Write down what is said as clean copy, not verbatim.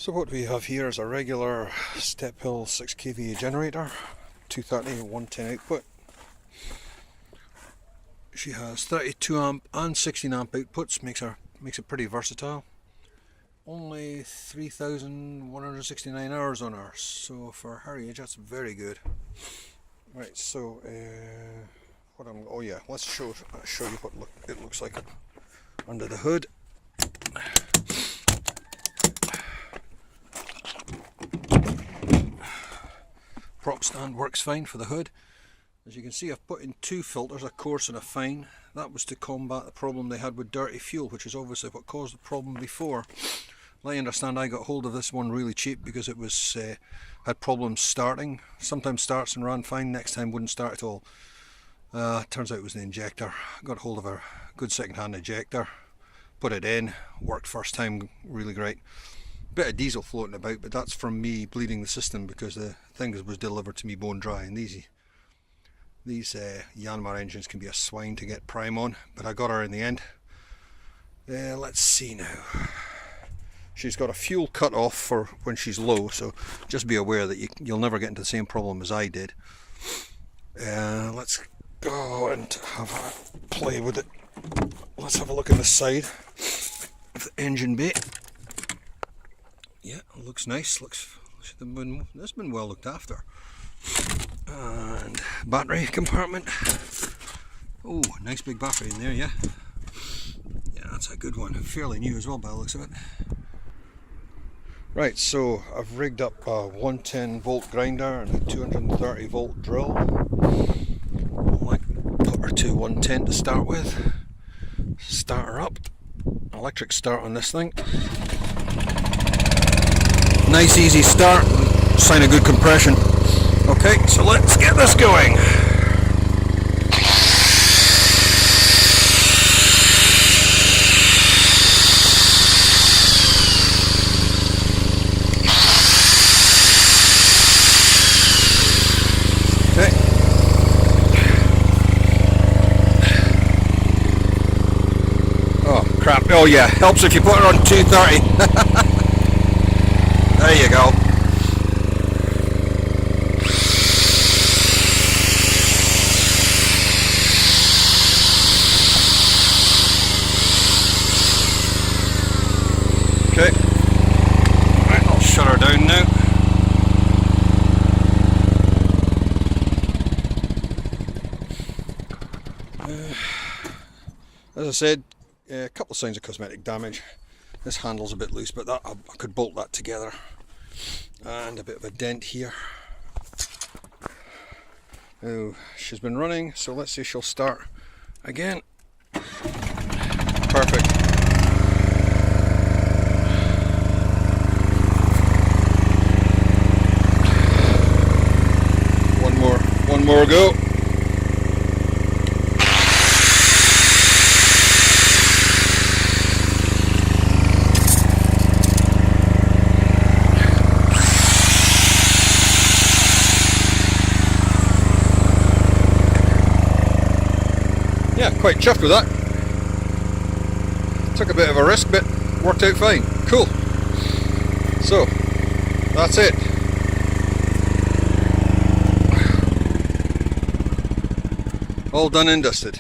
So what we have here is a regular step hill 6 kVA generator, 230 110 output. She has 32 amp and 16 amp outputs, makes it pretty versatile. Only 3,169 hours on her, so for her age that's very good. Right, so let's show you what it looks like under the hood. Prop stand works fine for the hood. As you can see, I've put in two filters, a coarse and a fine. That was to combat the problem they had with dirty fuel, which is obviously what caused the problem before. I understand I got hold of this one really cheap because it was had problems starting. Sometimes starts and ran fine, next time wouldn't start at all. Turns out it was the injector. Got hold of a good second-hand injector, put it in, worked first time really great. Bit of diesel floating about, but that's from me bleeding the system because the thing was delivered to me bone dry, and these Yanmar engines can be a swine to get prime on, but I got her in the end. Let's see now. She's got a fuel cut off for when she's low, so just be aware that you'll never get into the same problem as I did. Let's go and have a play with it. Let's have a look at the side of the engine bay. Yeah, it looks nice. It's been well looked after. And battery compartment. Oh, nice big battery in there, yeah. Yeah, that's a good one. Fairly new as well by the looks of it. Right, so I've rigged up a 110 volt grinder and a 230 volt drill. I might put her to 110 to start with. Start her up. Electric start on this thing. Nice easy start, sign of good compression. Okay, so let's get this going. Okay. Oh crap, oh yeah, helps if you put it on 230. There you go. Okay. Right, I'll shut her down now. As I said, a couple of signs of cosmetic damage. This handle's a bit loose, but I could bolt that together. And a bit of a dent here. Now, she's been running, so let's see if she'll start again. Perfect. One more go. Yeah, quite chuffed with that. Took a bit of a risk, but worked out fine. Cool. So, that's it. All done and dusted.